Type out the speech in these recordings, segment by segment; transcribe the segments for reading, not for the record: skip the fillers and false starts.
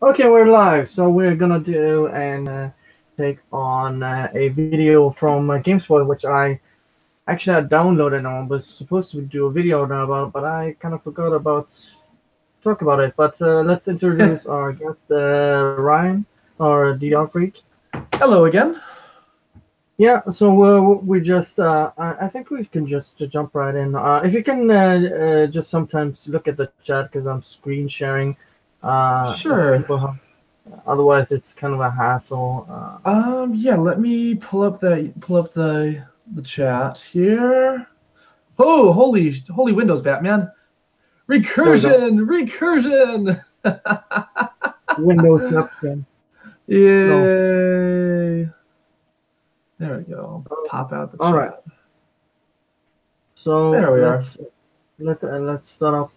Okay, we're live. So we're gonna do and take on a video from GameSpot, which I actually had downloaded and I was supposed to do a video now about, but I kind of forgot about talk about it. But let's introduce our guest, Ryan or DR Freak. Hello again. Yeah. So we just I think we can just jump right in. If you can just sometimes look at the chat because I'm screen sharing. If Sure. people have Otherwise, it's kind of a hassle. Yeah, let me pull up the chat here. Oh, holy Windows, Batman. There we go. Recursion. Windows option. So, Yay. There we go. Pop out the all chat. right. So There we are. let's start off.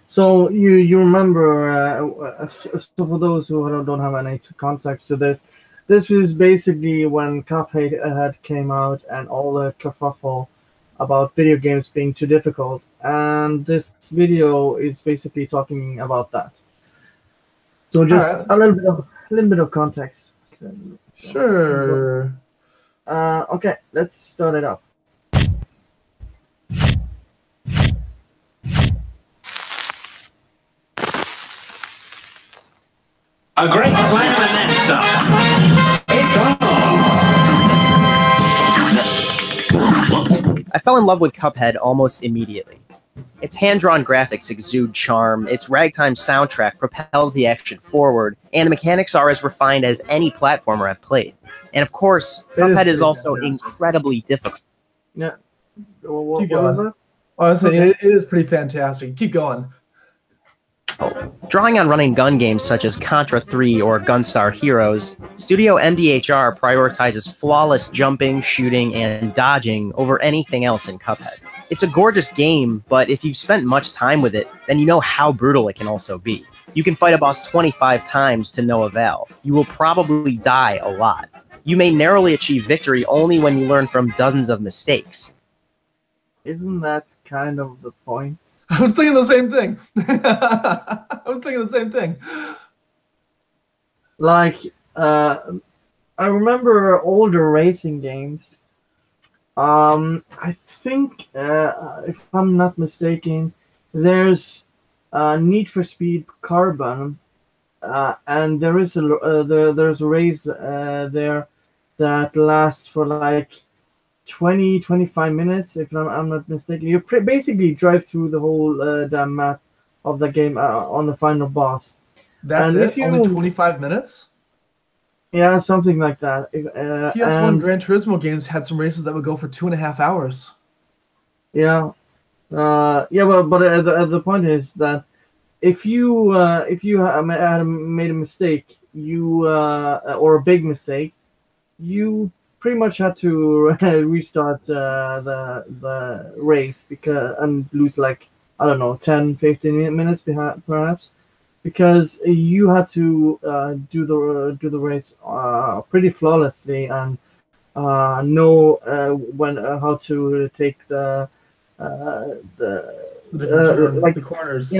So you remember? So for those who don't have any context to this, this was basically when Cuphead had came out and all the kerfuffle about video games being too difficult, and this video is basically talking about that. So just Alright. a little bit of context. Sure. Okay, let's start it up. A great slam and then stop. I fell in love with Cuphead almost immediately. Its hand-drawn graphics exude charm, its ragtime soundtrack propels the action forward, and the mechanics are as refined as any platformer I've played. And of course, Cuphead is also incredibly difficult. Yeah. What was that? Honestly, it is pretty fantastic. Keep going. Drawing on running gun games such as Contra 3 or Gunstar Heroes, Studio MDHR prioritizes flawless jumping, shooting, and dodging over anything else in Cuphead. It's a gorgeous game, but if you've spent much time with it, then you know how brutal it can also be. You can fight a boss 25 times to no avail. You will probably die a lot. You may narrowly achieve victory only when you learn from dozens of mistakes. Isn't that kind of the point? I was thinking the same thing. Like, I remember older racing games. I think, if I'm not mistaken, there's Need for Speed Carbon, and there's a race there that lasts for like 20-25 minutes, if I'm not mistaken. You basically drive through the whole damn map of the game on the final boss. That's And it? Only 25 minutes? Yeah, something like that. PS1 Gran Turismo games had some races that would go for 2.5 hours. Yeah. But the point is that if you had made a mistake, or a big mistake, you pretty much had to restart the race and lose like, I don't know, 10-15 minutes perhaps, because you had to do the race pretty flawlessly and know when how to take the different turns, like the corners.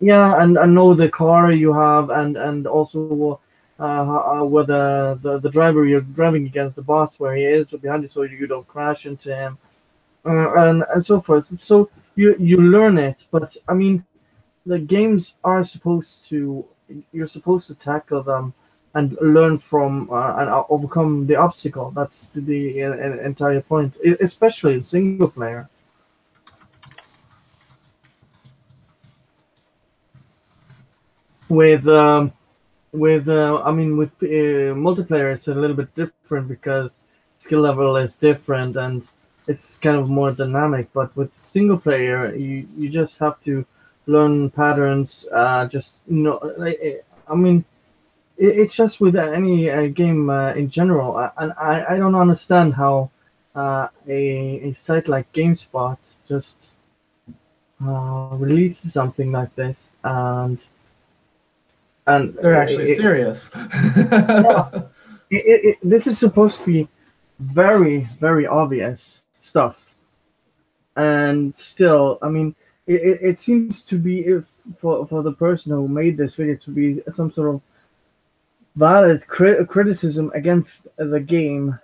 Yeah, and know the car you have, and also where the driver you're driving against, the boss, where he is behind you, so you don't crash into him, and so forth. So you learn it, but I mean, the games are you're supposed to tackle them and learn from and overcome the obstacle. That's the entire point, especially in single player. With multiplayer, it's a little bit different because skill level is different and it's kind of more dynamic. But with single player, you just have to learn patterns. It's just with any game in general. And I don't understand how a site like GameSpot just releases something like this, and they're actually serious. This is supposed to be very, very obvious stuff, and still, I mean, it seems to be for the person who made this video to be some sort of valid criticism against the game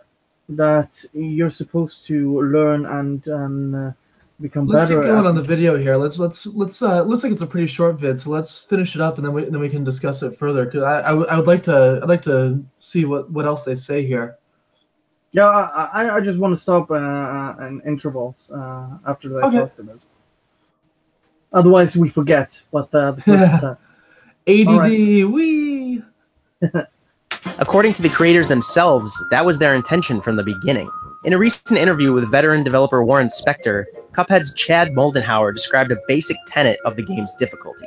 that you're supposed to learn and become Let's keep better going at. on the video here. Let's looks like it's a pretty short vid, so let's finish it up and then we can discuss it further. Cause I would like to see what else they say here. Yeah, I just want to stop in intervals after they Okay. talk to us. Otherwise, we forget what the person said. ADD, wee. According to the creators themselves, that was their intention from the beginning. In a recent interview with veteran developer Warren Spector, Cuphead's Chad Moldenhauer described a basic tenet of the game's difficulty.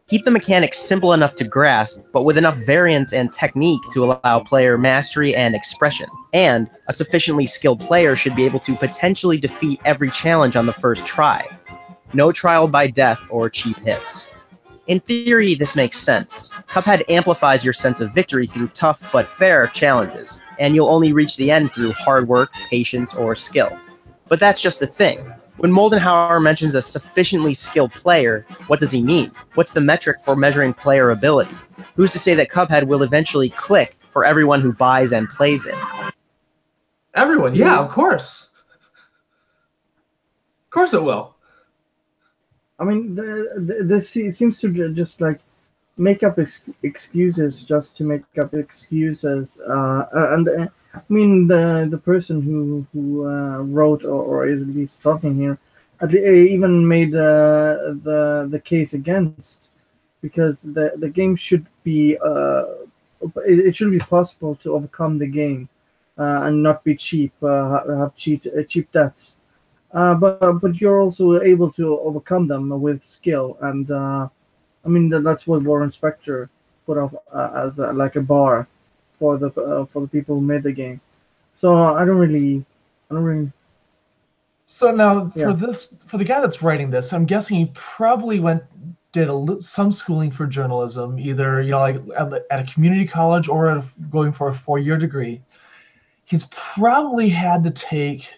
Keep the mechanics simple enough to grasp, but with enough variance and technique to allow player mastery and expression. And a sufficiently skilled player should be able to potentially defeat every challenge on the first try. No trial by death or cheap hits. In theory, this makes sense. Cuphead amplifies your sense of victory through tough but fair challenges, and you'll only reach the end through hard work, patience, or skill. But that's just the thing. When Moldenhauer mentions a sufficiently skilled player, what does he mean? What's the metric for measuring player ability? Who's to say that Cuphead will eventually click for everyone who buys and plays it? Everyone, yeah, of course. Of course it will. I mean, this seems to just like make up excuses just to make up excuses. I mean, the person who wrote or is at least talking here, even made the case against, because the game should be it should be possible to overcome the game and not be cheap, have cheap deaths. But you're also able to overcome them with skill, and I mean that's what Warren Spector put up as like a bar for the people who made the game. So I don't really. So now Yeah. for the guy that's writing this, I'm guessing he probably did some schooling for journalism, either like at a community college or going for a 4-year degree. He's probably had to take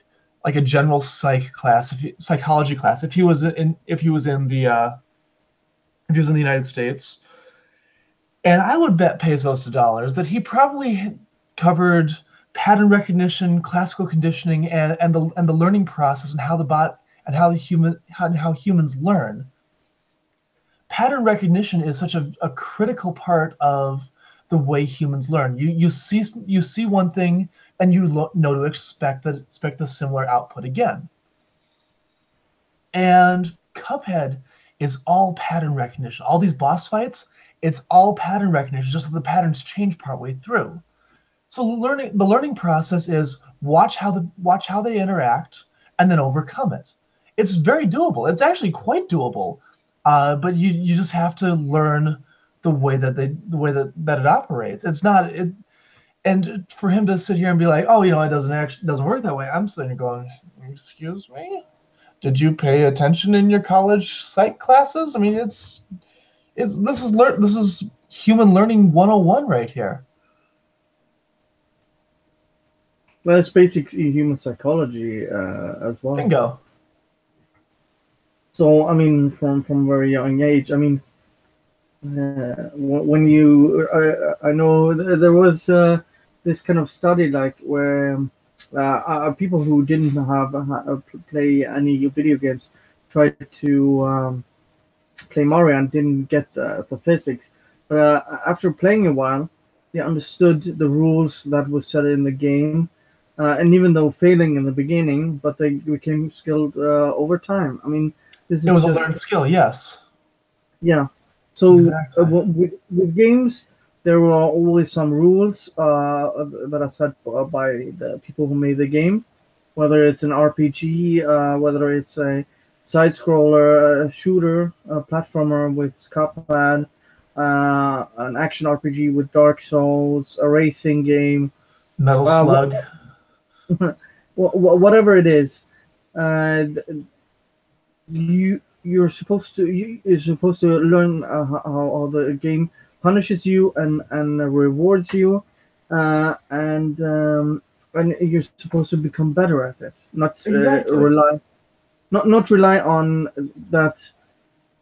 like a general psychology class if he was in the United States. And I would bet pesos to dollars that he probably covered pattern recognition, classical conditioning, and the learning process and how humans learn. Pattern recognition is such a critical part of the way humans learn. You see one thing and you know to expect the similar output again. And Cuphead is all pattern recognition. All these boss fights, it's all pattern recognition, just that the patterns change partway through. So the learning process is watch how they interact and then overcome it. It's very doable. It's actually quite doable, but you just have to learn the way that it operates. It's not it. And for him to sit here and be like, oh, it doesn't work that way. I'm sitting here going, excuse me? Did you pay attention in your college psych classes? I mean, this is human learning 101 right here. Well, it's basic human psychology as well. Bingo. So I mean, from very young age, I mean, when you, I know there was this kind of study like where people who didn't have play any video games tried to play Mario and didn't get the physics, but after playing a while, they understood the rules that were set in the game, and even though failing in the beginning, but they became skilled over time. I mean, this is It was a learned skill, yes. Yeah. So Exactly. with games, there were always some rules that are set by the people who made the game, whether it's an RPG, whether it's a side-scroller, a shooter, a platformer with Cuphead, an action RPG with Dark Souls, a racing game, Metal Slug. whatever it is, you're supposed to learn how the game punishes you and rewards you, and you're supposed to become better at it, not Exactly. rely. not rely on that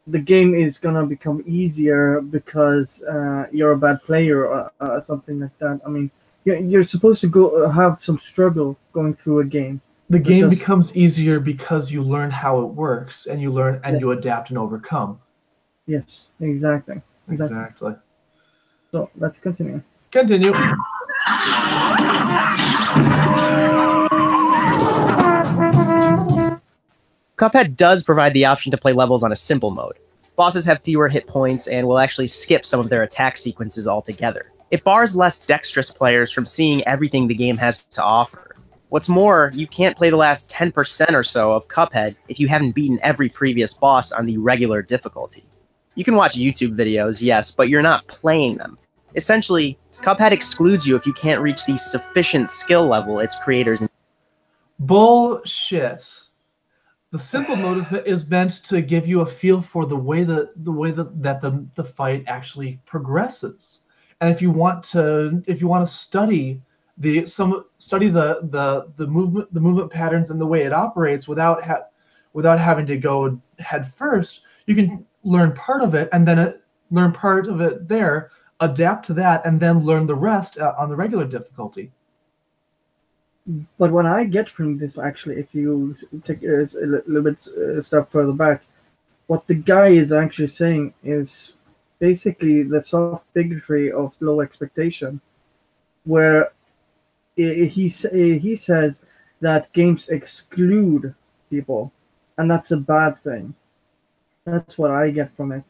the game is gonna become easier because you're a bad player or something like that. I mean, you're supposed to go have some struggle going through a game. The But game just becomes easier because you learn how it works, and you learn and yeah, you adapt and overcome. yes, exactly. Exactly. So let's continue. Continue. Cuphead does provide the option to play levels on a simple mode. Bosses have fewer hit points and will actually skip some of their attack sequences altogether. It bars less dexterous players from seeing everything the game has to offer. What's more, you can't play the last 10% or so of Cuphead if you haven't beaten every previous boss on the regular difficulty. You can watch YouTube videos, yes, but you're not playing them. Essentially, Cuphead excludes you if you can't reach the sufficient skill level its creators. Bullshit. The simple mode is meant to give you a feel for the way that the fight actually progresses. And if you want to study the movement patterns and the way it operates without having to go head first, you can learn part of it and then learn part of it there, adapt to that, and then learn the rest on the regular difficulty. But what I get from this, actually, if you take a little bit step further back, what the guy is actually saying is basically the soft bigotry of low expectation, where he says that games exclude people, and that's a bad thing. That's what I get from it.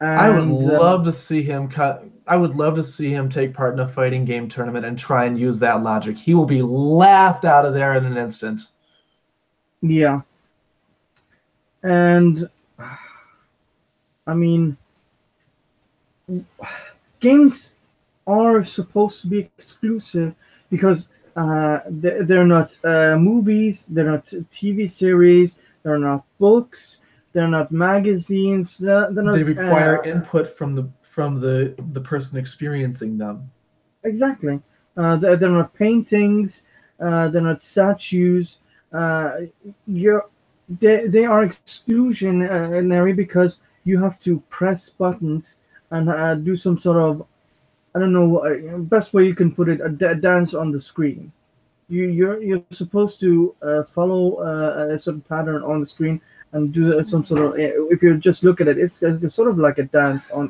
I would And love to see him I would love to see him take part in a fighting game tournament and try and use that logic. He will be laughed out of there in an instant. yeah, and I mean, games are supposed to be exclusive because they're not movies, they're not TV series, they're not books, they're not magazines. They're not They require input from the person experiencing them. exactly. They're not paintings. They're not statues. You're they are exclusionary because you have to press buttons and do some sort of, I don't know, best way you can put it, a dance on the screen. You're supposed to follow a certain pattern on the screen and do some sort of. If you just look at it, it's sort of like a dance on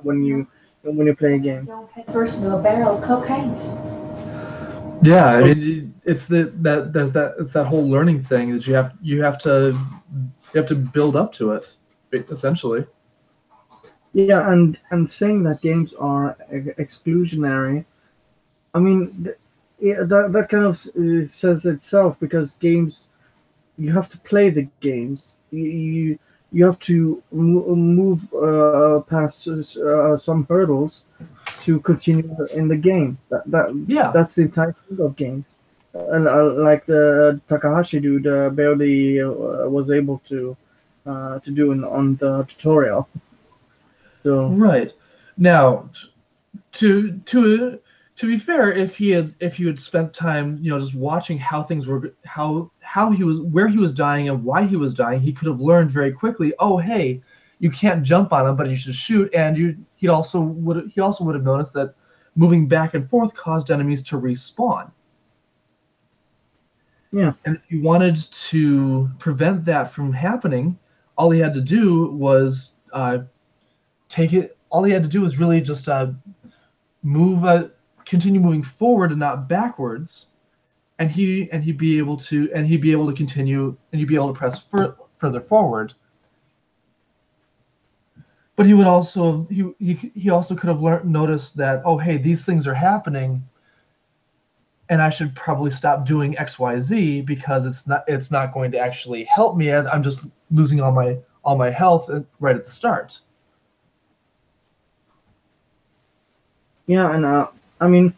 when you play a game. Don't head first into a barrel of cocaine. Yeah, I mean it's that whole learning thing that you have to build up to it, essentially. Yeah, and saying that games are exclusionary, I mean, that kind of says itself, because games, you have to play the games. You have to move past some hurdles to continue in the game. Yeah. That's the entire thing of games. Like the Takahashi dude barely was able to do on the tutorial. So Right. Now, to be fair, if you had spent time, just watching how things were, how he was, where he was dying and why he was dying, he could have learned very quickly. Oh, hey, you can't jump on him, but you should shoot. And he also would have noticed that moving back and forth caused enemies to respawn. yeah, And if he wanted to prevent that from happening, all he had to do was take it. All he had to do was really just continue moving forward and not backwards, and he'd be able to continue, and he'd be able to press further forward. But he would also he also could have noticed that, oh, hey, these things are happening, and I should probably stop doing XYZ because it's not going to actually help me, as I'm just losing all my health right at the start. yeah, and I mean,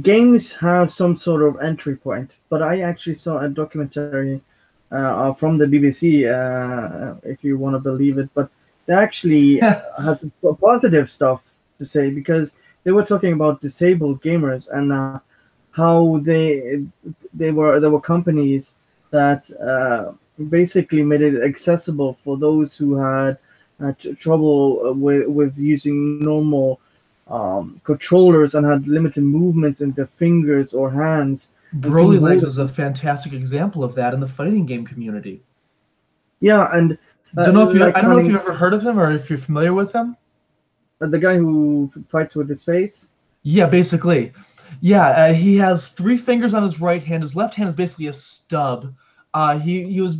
games have some sort of entry point, but I actually saw a documentary from the BBC, if you want to believe it, but they actually had some positive stuff to say, because they were talking about disabled gamers and how there were companies that basically made it accessible for those who had trouble with using normal controllers and had limited movements in their fingers or hands. And Broly couldn't Legs hold is a fantastic example of that in the fighting game community. Yeah, and I don't know if fighting, you've ever heard of him or if you're familiar with him. the guy who fights with his face. Yeah, basically. Yeah, he has 3 fingers on his right hand. His left hand is basically a stub. He was,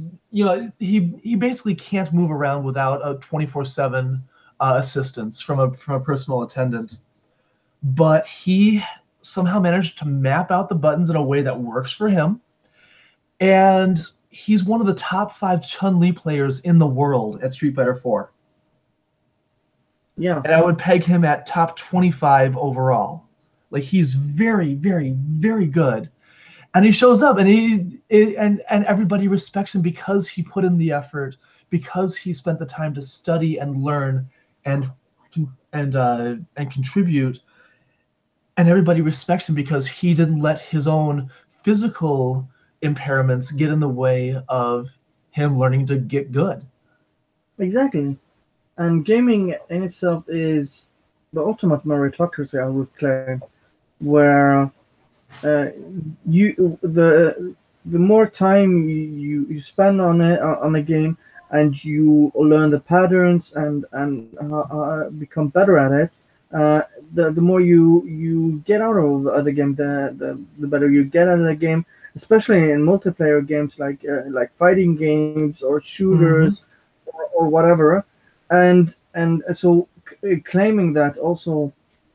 he basically can't move around without a 24/7 assistance from a personal attendant. But he somehow managed to map out the buttons in a way that works for him. And he's one of the top 5 Chun-Li players in the world at Street Fighter 4. Yeah, And I would peg him at top 25 overall. Like, he's very, very, very good. And he shows up, and and everybody respects him because he put in the effort, because he spent the time to study and learn and contribute. And everybody respects him because he didn't let his own physical impairments get in the way of him learning to get good. exactly. And gaming in itself is the ultimate meritocracy, I would claim, where the more time you spend on a game, and you learn the patterns and become better at it, the more you get out of the game, the better you get at the game, especially in multiplayer games like fighting games or shooters, or whatever. And so claiming that also,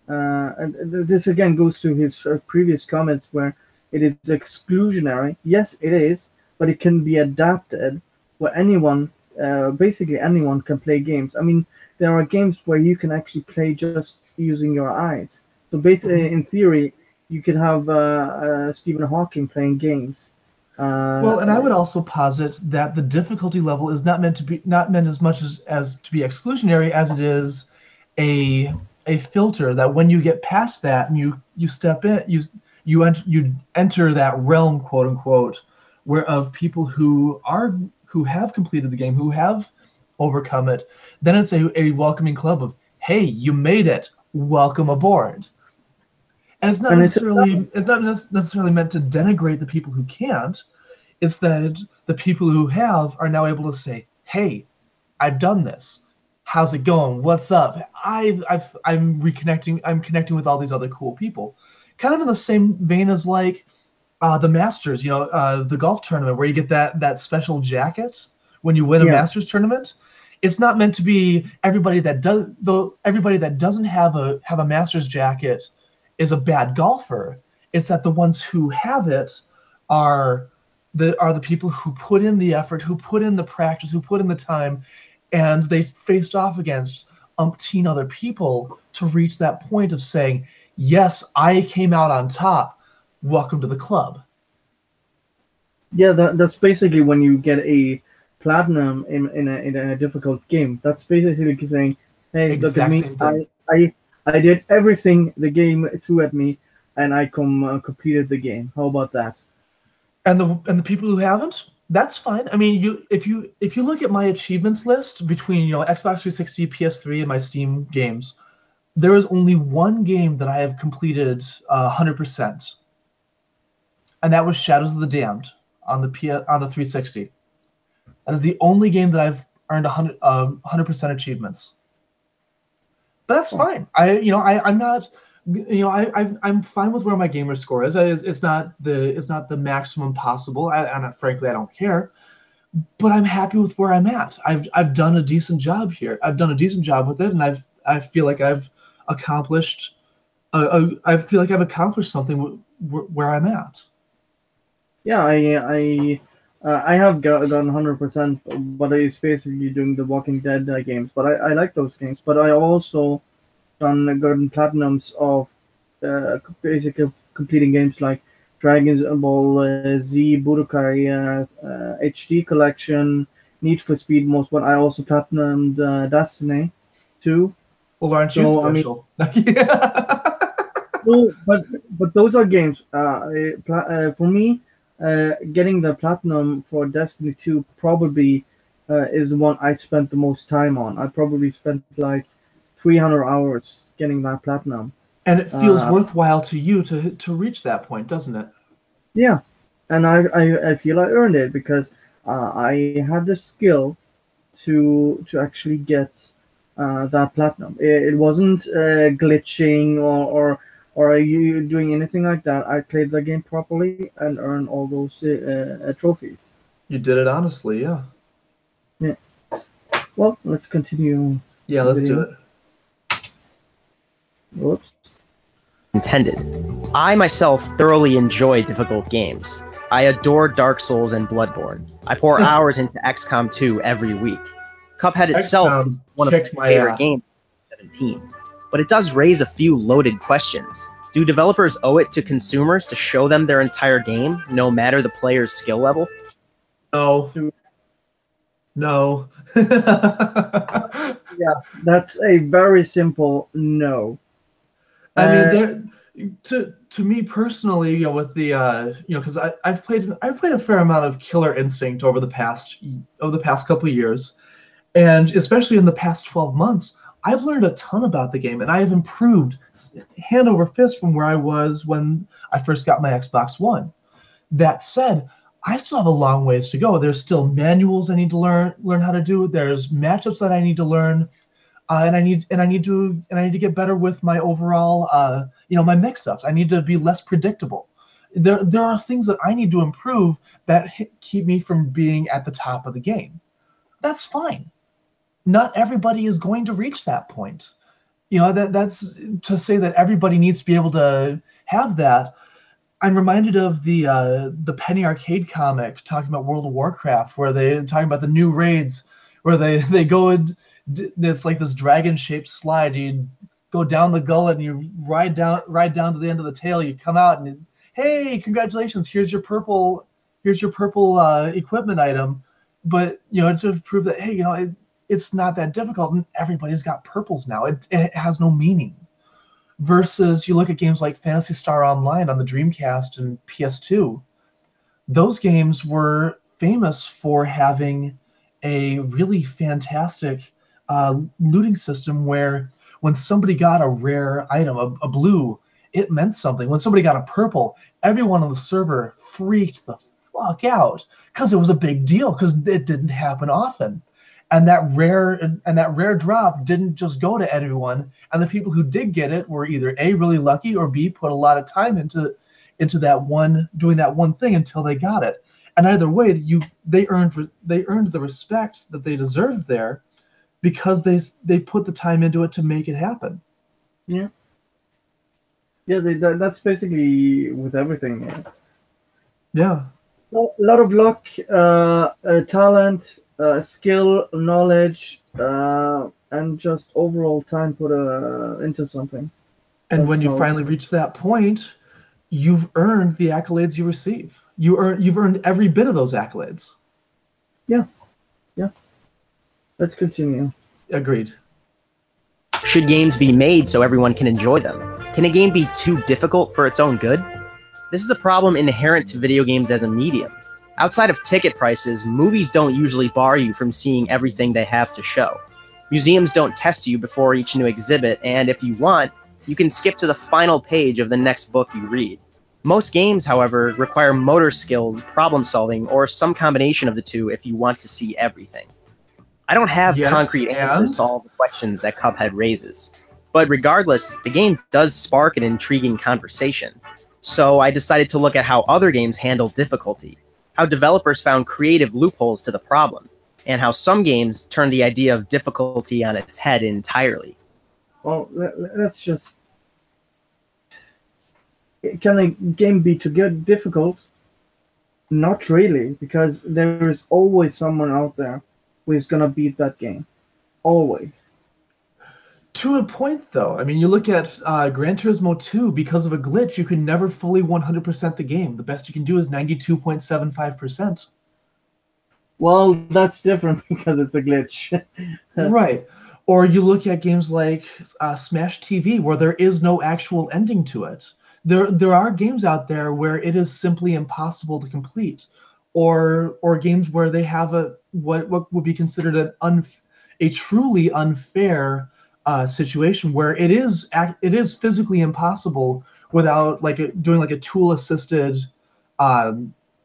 and this again goes to his previous comments where it is exclusionary. Yes, it is, but it can be adapted where basically anyone can play games. I mean, there are games where you can actually play just using your eyes. So basically, in theory, you could have Stephen Hawking playing games. Well, and I would also posit that the difficulty level is not meant as much as to be exclusionary as it is a filter that when you get past that and you step in, you enter that realm, quote unquote, where of people who have completed the game, who have overcome it, then it's a welcoming club of, hey, you made it, welcome aboard. And it's not necessarily meant to denigrate the people who can't. It's that the people who have are now able to say, hey, I've done this. How's it going? What's up? I'm connecting with all these other cool people. Kind of in the same vein as like the Masters, the golf tournament where you get that special jacket when you win a Masters tournament. It's not meant to be everybody that doesn't have a Masters jacket is a bad golfer. It's that the ones who have it are the people who put in the effort, who put in the practice, who put in the time, and they faced off against umpteen other people to reach that point of saying, yes, I came out on top. Welcome to the club. Yeah, that's basically when you get a platinum in a difficult game. That's basically saying, hey, look at me. I did everything the game threw at me, and I completed the game. How about that? And the people who haven't, that's fine. I mean, if you look at my achievements list between Xbox 360, PS3, and my Steam games, there is only one game that I have completed 100%, and that was Shadows of the Damned on the 360. That is the only game that I've earned 100% achievements. But that's fine. I'm not. I'm fine with where my gamer score is. It's not the maximum possible, and frankly, I don't care. But I'm happy with where I'm at. I've done a decent job here. I've done a decent job with it, and I feel like I've accomplished. I feel like I've accomplished something where I'm at. Yeah, I have gotten 100%, but it's basically doing the Walking Dead games. But I like those games. But I also gotten platinums of basically completing games like Dragon Ball Z, Budokai HD Collection, Need for Speed Most. But I also platinumed Destiny 2. Well, aren't you special? No, but those are games. For me, getting the platinum for Destiny 2 probably is the one I spent the most time on. I probably spent like 300 hours getting that platinum. And it feels Uh, worthwhile to you to reach that point, doesn't it? Yeah, and I feel I earned it because I had the skill to actually get that platinum. It wasn't glitching or you doing anything like that. I played the game properly and earned all those trophies. You did it honestly, yeah. Yeah. Well, let's continue. Yeah, the let's do video. it. Whoops. Intended. I myself thoroughly enjoy difficult games. I adore Dark Souls and Bloodborne. I pour hours into XCOM 2 every week. Cuphead itself XCOM is one of kicked my my favorite ass. games of 2017, but it does raise a few loaded questions. Do developers owe it to consumers to show them their entire game, no matter the player's skill level? No. No. Yeah, that's a very simple no. I mean, to me personally, with the because I've played a fair amount of Killer Instinct over the past couple of years, and especially in the past 12 months, I've learned a ton about the game, and I have improved hand over fist from where I was when I first got my Xbox One. That said, I still have a long ways to go. There's still manuals I need to learn how to do. There's matchups that I need to learn. And I need to get better with my overall, my mix-ups. I need to be less predictable. There are things that I need to improve that keep me from being at the top of the game. That's fine. Not everybody is going to reach that point. That's to say that everybody needs to be able to have that. I'm reminded of the Penny Arcade comic talking about World of Warcraft, where they're talking about the new raids, where they go and it's like this dragon-shaped slide. You go down the gullet and you ride down to the end of the tail. You come out and hey, congratulations! Here's your purple equipment item. But to prove that hey, it's not that difficult, and everybody's got purples now. It has no meaning. Versus you look at games like Phantasy Star Online on the Dreamcast and PS2. Those games were famous for having a really fantastic looting system where when somebody got a rare item, a blue, it meant something. When somebody got a purple, everyone on the server freaked the fuck out because it was a big deal because it didn't happen often. And that rare drop didn't just go to everyone. And the people who did get it were either A, really lucky, or B, put a lot of time into doing that one thing until they got it. And either way, they earned the respect that they deserved there because they put the time into it to make it happen. Yeah. Yeah, that's basically with everything. Yeah. A lot of luck, talent, skill, knowledge, and just overall time put into something. And when you finally reach that point, you've earned the accolades you receive. You've earned every bit of those accolades. Yeah. Let's continue. Agreed. Should games be made so everyone can enjoy them? Can a game be too difficult for its own good? This is a problem inherent to video games as a medium. Outside of ticket prices, movies don't usually bar you from seeing everything they have to show. Museums don't test you before each new exhibit, and if you want, you can skip to the final page of the next book you read. Most games, however, require motor skills, problem solving, or some combination of the two if you want to see everything. I don't have concrete answers to all the questions that Cuphead raises. But regardless, the game does spark an intriguing conversation. So I decided to look at how other games handle difficulty, how developers found creative loopholes to the problem, and how some games turn the idea of difficulty on its head entirely. Well, let's just... Can a game be too difficult? Not really, because there is always someone out there who is going to beat that game. Always. To a point, though. I mean, you look at Gran Turismo 2, because of a glitch, you can never fully 100% the game. The best you can do is 92.75%. Well, that's different because it's a glitch. Right. Or you look at games like Smash TV, where there is no actual ending to it. there are games out there where it is simply impossible to complete, or games where they have what would be considered a truly unfair situation where it is physically impossible without doing like a tool assisted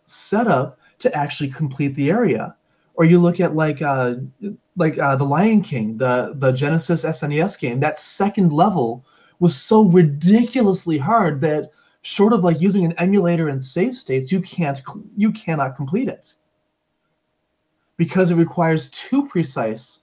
setup to actually complete the area. Or you look at The Lion King, the Genesis SNES game. That second level was so ridiculously hard that short of like using an emulator and save states, you cannot complete it because it requires too precise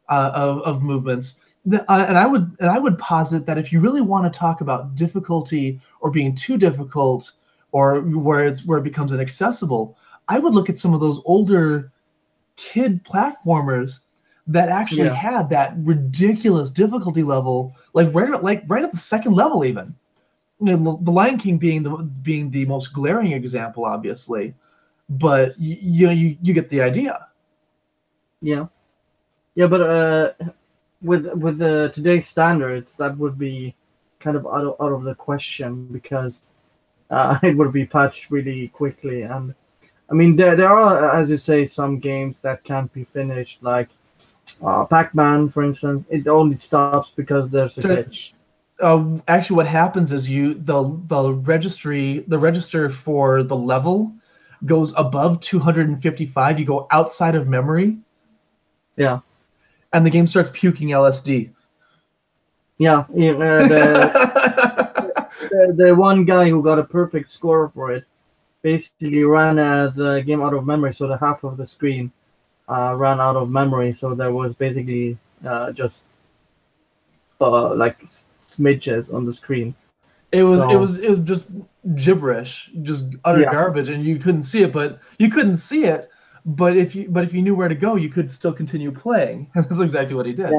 of movements. And I would posit that if you really want to talk about difficulty or being too difficult, or where it becomes inaccessible, I would look at some of those older kid platformers that actually had that ridiculous difficulty level, like right at the second level even. You know, the Lion King being the most glaring example, obviously, but you get the idea. Yeah, but with today's standards, that would be kind of out of the question, because it would be patched really quickly. And I mean, there are, as you say, some games that can't be finished, like Pac-Man, for instance. It only stops because there's a glitch. Actually, what happens is the register for the level goes above 255. You go outside of memory. Yeah. And the game starts puking LSD. Yeah. The one guy who got a perfect score for it basically ran the game out of memory, so the half of the screen ran out of memory. So there was basically just like smidges on the screen. It was just gibberish, just utter garbage, and you couldn't see it. But if you knew where to go, you could still continue playing. And that's exactly what he did.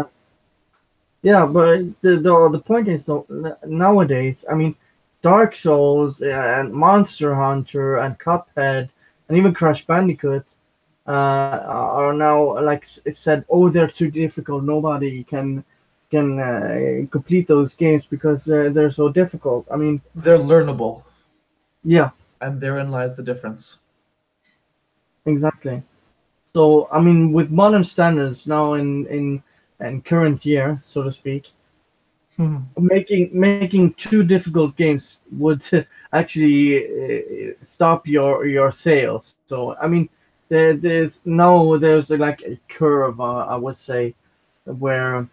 Yeah, but the point is, nowadays, I mean, Dark Souls and Monster Hunter and Cuphead and even Crash Bandicoot are now, like it said, oh, they're too difficult. Nobody can complete those games because they're so difficult. I mean, they're learnable. Yeah. And therein lies the difference. Exactly. So, I mean, with modern standards now in current year, so to speak, making too difficult games would actually stop your sales. So, I mean, there's like a curve, I would say, where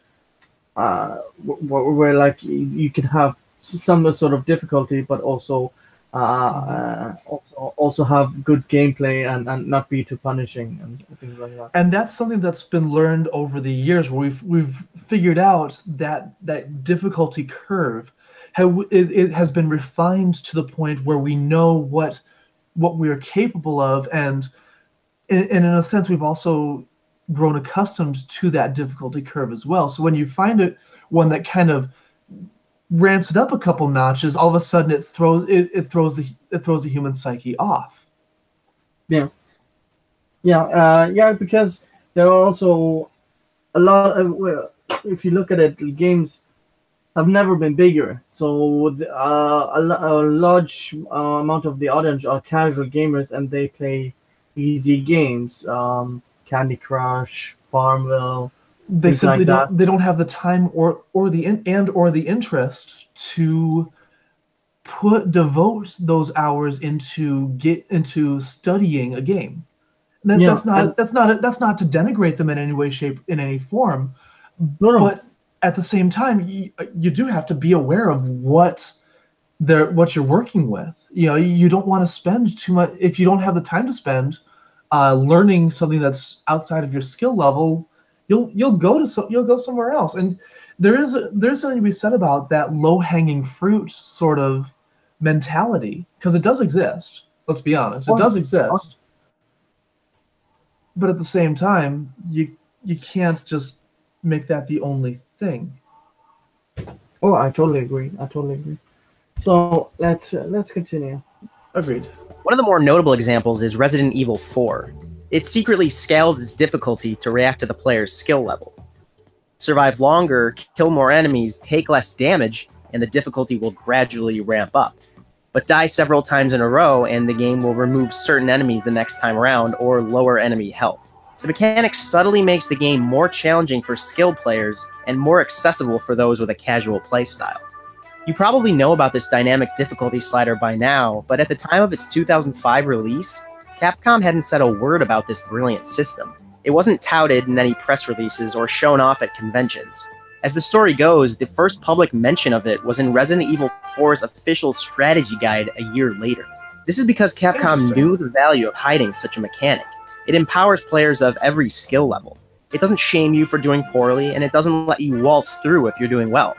like you can have some sort of difficulty, but also also have good gameplay and not be too punishing and things like that. And that's something that's been learned over the years, where we've figured out that difficulty curve, how it has been refined to the point where we know what we are capable of, and in a sense we've also grown accustomed to that difficulty curve as well. So when you find one that kind of ramps it up a couple notches, all of a sudden it throws the human psyche off. Yeah, because there are also a lot of, if you look at it, games have never been bigger. So a large amount of the audience are casual gamers, and they play easy games, Candy Crush, Farmville. They simply don't have the time or the interest to devote those hours into studying a game. That's not to denigrate them in any way, shape, in any form. No. But at the same time, you do have to be aware of what you're working with. You know, you don't want to spend too much if you don't have the time to spend learning something that's outside of your skill level. You'll go somewhere else. And there's something to be said about that low-hanging fruit sort of mentality, because it does exist. Let's be honest, it does exist. But at the same time, you can't just make that the only thing. Oh, I totally agree. So let's continue. Agreed. One of the more notable examples is Resident Evil 4. It secretly scaled its difficulty to react to the player's skill level. Survive longer, kill more enemies, take less damage, and the difficulty will gradually ramp up. but die several times in a row and the game will remove certain enemies the next time around or lower enemy health. The mechanic subtly makes the game more challenging for skilled players and more accessible for those with a casual playstyle. You probably know about this dynamic difficulty slider by now, but at the time of its 2005 release, Capcom hadn't said a word about this brilliant system. It wasn't touted in any press releases or shown off at conventions. As the story goes, the first public mention of it was in Resident Evil 4's official strategy guide a year later. This is because Capcom knew the value of hiding such a mechanic. It empowers players of every skill level. It doesn't shame you for doing poorly, and it doesn't let you waltz through if you're doing well.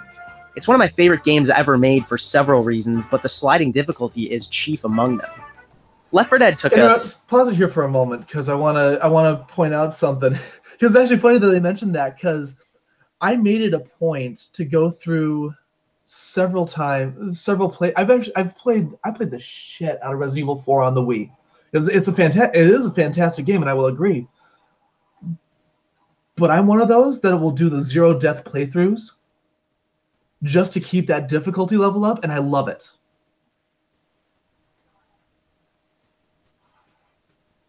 It's one of my favorite games ever made for several reasons, but the sliding difficulty is chief among them. Left 4 Dead took us... Pause it here for a moment, because I wanna point out something. Because it's actually funny that they mentioned that, because I made it a point to go through I've played the shit out of Resident Evil 4 on the Wii. It is a fantastic game, and I will agree. But I'm one of those that will do the zero death playthroughs just to keep that difficulty level up, and I love it.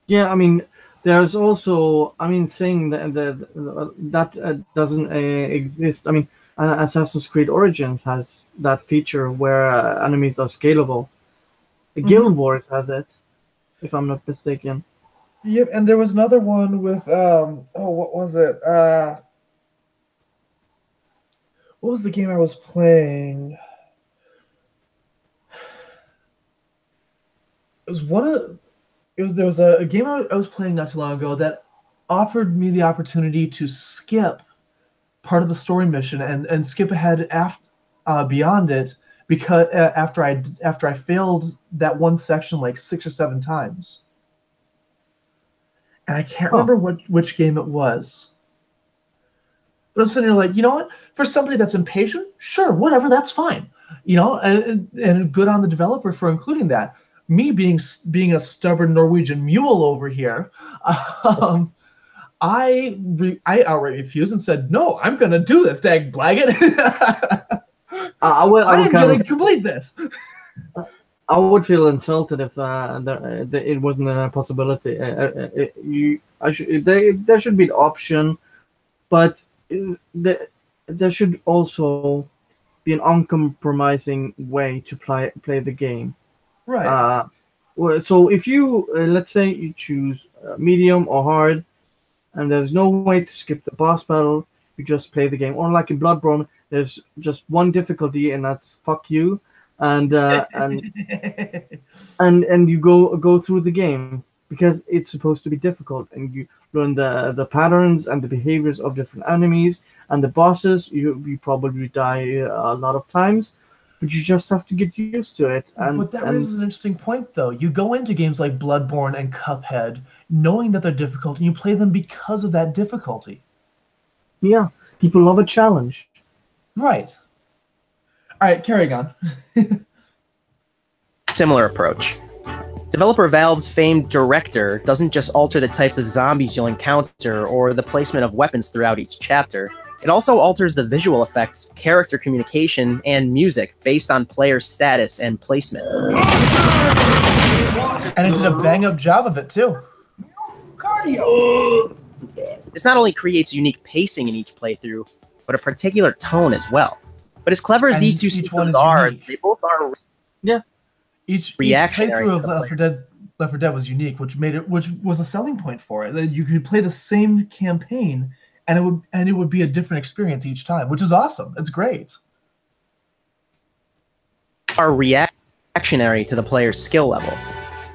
Yeah, I mean, there's also, I mean, saying that doesn't exist. I mean, Assassin's Creed Origins has that feature where enemies are scalable. Guild Wars has it, if I'm not mistaken. Yep, and there was another one with what was it? What was the game I was playing? There was a game I was playing not too long ago that offered me the opportunity to skip part of the story mission and skip ahead beyond it because after I failed that one section like 6 or 7 times. And I can't remember which game it was. But I'm sitting there like, you know what? For somebody that's impatient, sure, whatever, that's fine. You know, and good on the developer for including that. Me being a stubborn Norwegian mule over here, I outright refused and said, no, I'm going to do this, dag blaggit. I'm going to complete this. I would feel insulted if it wasn't a possibility. There should be an option, but there should also be an uncompromising way to play the game. Right. So if you let's say you choose medium or hard, and there's no way to skip the boss battle, you just play the game. Or like in Bloodborne, there's just one difficulty, and that's fuck you. And you go through the game because it's supposed to be difficult, and you learn the patterns and the behaviors of different enemies and the bosses. You probably die a lot of times, but you just have to get used to it. But that raises an interesting point, though. You go into games like Bloodborne and Cuphead knowing that they're difficult, and you play them because of that difficulty. Yeah, people love a challenge. Right. All right, carrying on. Similar approach. Developer Valve's famed director doesn't just alter the types of zombies you'll encounter or the placement of weapons throughout each chapter. It also alters the visual effects, character communication, and music based on player status and placement. And it did a bang-up job of it, too. Cardio! This not only creates unique pacing in each playthrough, but a particular tone as well. But as clever as these two systems are, they both are each reactionary. Each playthrough of Left 4 Dead was unique, which was a selling point for it. That you could play the same campaign, and it would be a different experience each time, which is awesome. It's great. Are reactionary to the player's skill level.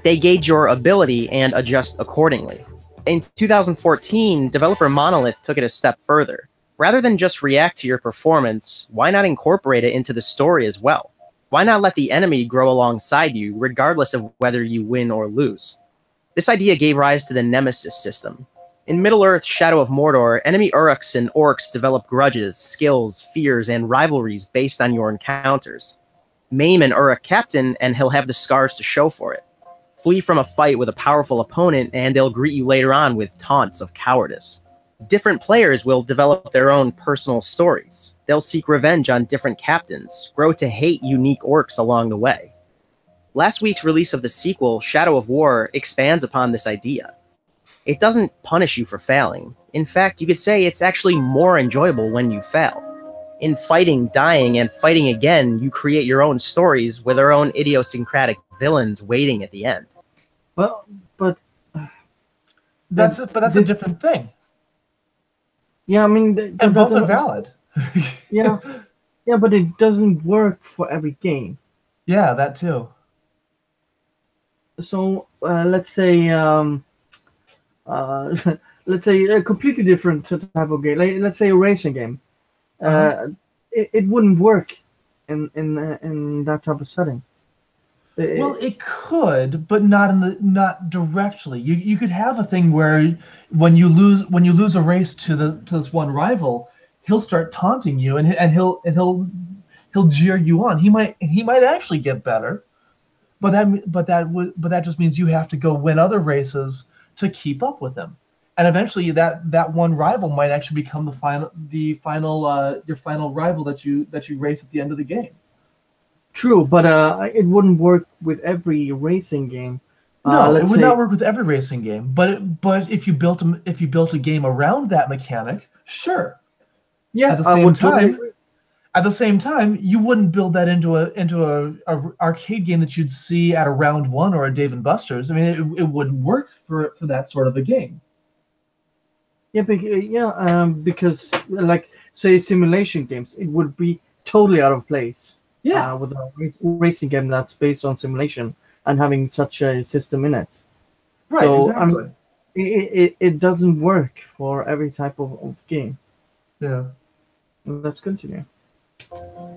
They gauge your ability and adjust accordingly. In 2014, developer Monolith took it a step further. Rather than just react to your performance, why not incorporate it into the story as well? Why not let the enemy grow alongside you, regardless of whether you win or lose? This idea gave rise to the Nemesis system. In Middle-earth Shadow of Mordor, enemy Uruks and Orcs develop grudges, skills, fears, and rivalries based on your encounters. Maim an Uruk captain, and he'll have the scars to show for it. Flee from a fight with a powerful opponent, and they'll greet you later on with taunts of cowardice. Different players will develop their own personal stories. They'll seek revenge on different captains, grow to hate unique orcs along the way. Last week's release of the sequel, Shadow of War, expands upon this idea. It doesn't punish you for failing. In fact, you could say it's actually more enjoyable when you fail. In fighting, dying, and fighting again, you create your own stories with our own idiosyncratic villains waiting at the end. Well, but That's a different thing. yeah, I mean, And both are valid. Yeah, yeah, but it doesn't work for every game. Yeah, that too. So let's say let's say a completely different type of game. Let's say a racing game. It wouldn't work in that type of setting. Well, it could, but not directly. You could have a thing where when you lose a race to this one rival, he'll start taunting you and he'll jeer you on. He might actually get better, but that just means you have to go win other races to keep up with him. And eventually that one rival might actually become your final rival that you race at the end of the game. True, but it wouldn't work with every racing game. No, it would not work with every racing game. But if you built a game around that mechanic, sure. Yeah, At the same time, you wouldn't build that into a arcade game that you'd see at a Round One or a Dave and Buster's. I mean, it wouldn't work for that sort of a game. Yeah, because like say simulation games, it would be totally out of place. Yeah, with a racing game that's based on simulation and having such a system in it. Right, so, exactly. It doesn't work for every type of game. Yeah. Let's continue.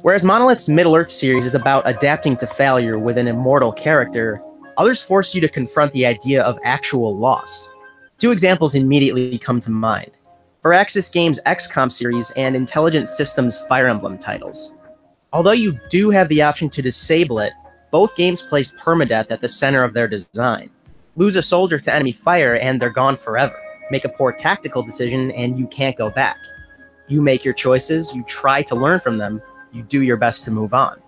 Whereas Monolith's Middle-earth series is about adapting to failure with an immortal character, others force you to confront the idea of actual loss. Two examples immediately come to mind: Firaxis Games' XCOM series and Intelligent Systems' Fire Emblem titles. Although you do have the option to disable it, both games place permadeath at the center of their design. Lose a soldier to enemy fire and they're gone forever. Make a poor tactical decision and you can't go back. You make your choices, you try to learn from them, you do your best to move on.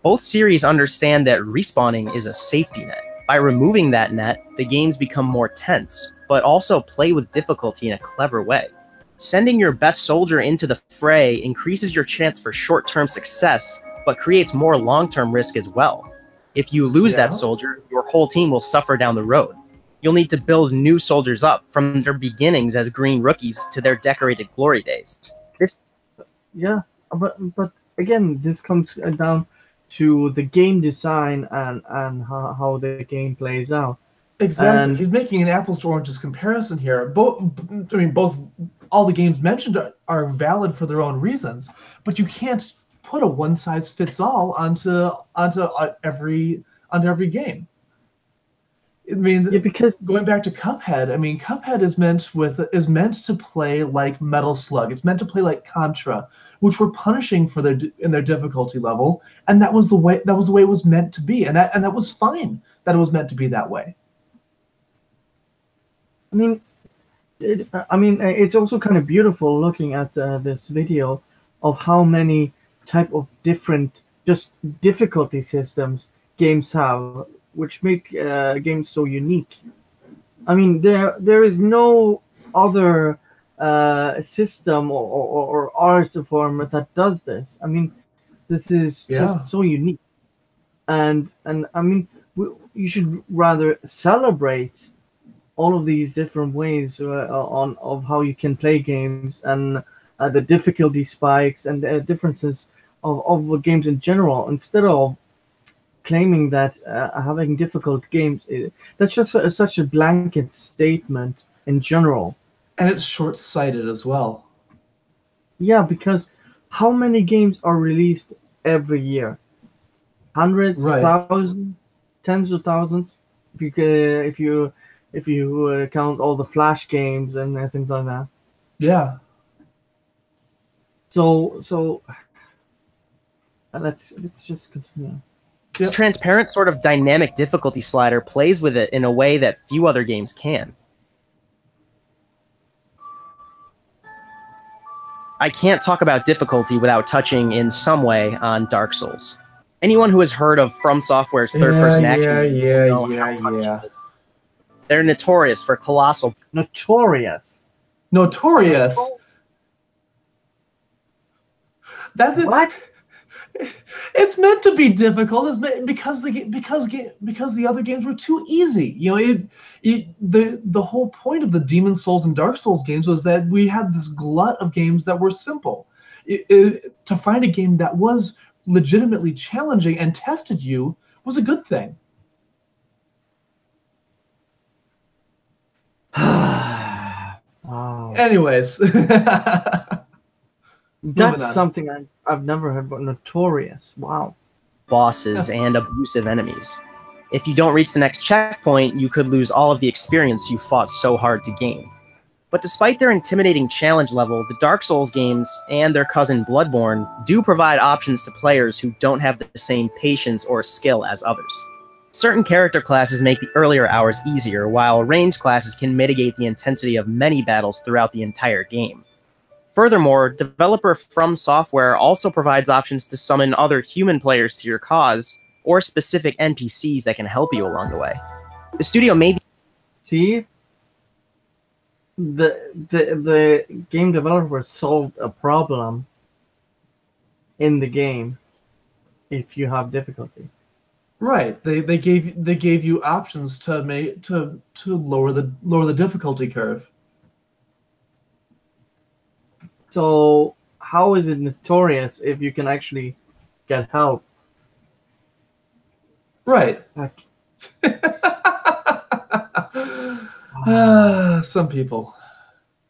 Both series understand that respawning is a safety net. By removing that net, the games become more tense, but also play with difficulty in a clever way. Sending your best soldier into the fray increases your chance for short-term success, but creates more long-term risk as well. If you lose that soldier, your whole team will suffer down the road. You'll need to build new soldiers up from their beginnings as green rookies to their decorated glory days. But again, this comes down to the game design and how the game plays out. Exactly. And he's making an apples to oranges comparison here. Both all the games mentioned are valid for their own reasons, but you can't put a one size fits all onto every game. I mean, because going back to Cuphead, I mean, Cuphead is meant to play like Metal Slug. It's meant to play like Contra, which were punishing for their difficulty level, and that was the way it was meant to be, and that was fine that it was meant to be that way. I mean, it's also kind of beautiful looking at this video of how many type of different just difficulty systems games have, which make games so unique. I mean, there is no other system or art form that does this. I mean, this is just so unique, and I mean, you should rather celebrate all of these different ways of how you can play games and the difficulty spikes and the differences of games in general, instead of claiming that having difficult games, that's just such a blanket statement in general. And it's short-sighted as well. Yeah, because how many games are released every year? Hundreds, thousands, tens of thousands. If you count all the Flash games and things like that. Yeah. So let's just continue. This transparent sort of dynamic difficulty slider plays with it in a way that few other games can. I can't talk about difficulty without touching in some way on Dark Souls. Anyone who has heard of From Software's third-person action games will know how punishable it is. They're notorious for colossal. Notorious. Notorious. What? It's meant to be difficult. Because the other games were too easy. The whole point of the Demon Souls and Dark Souls games was that we had this glut of games that were simple. To find a game that was legitimately challenging and tested you was a good thing. Wow. Anyways. That's something I've never heard about. Notorious. Wow. Bosses and abusive enemies. If you don't reach the next checkpoint, you could lose all of the experience you fought so hard to gain. But despite their intimidating challenge level, the Dark Souls games and their cousin Bloodborne do provide options to players who don't have the same patience or skill as others. Certain character classes make the earlier hours easier, while ranged classes can mitigate the intensity of many battles throughout the entire game. Furthermore, developer From Software also provides options to summon other human players to your cause, or specific NPCs that can help you along the way. The studio made... See? The game developer solved a problem in the game if you have difficulty. Right. They gave you options to lower the difficulty curve. So how is it notorious if you can actually get help? Right. Some people.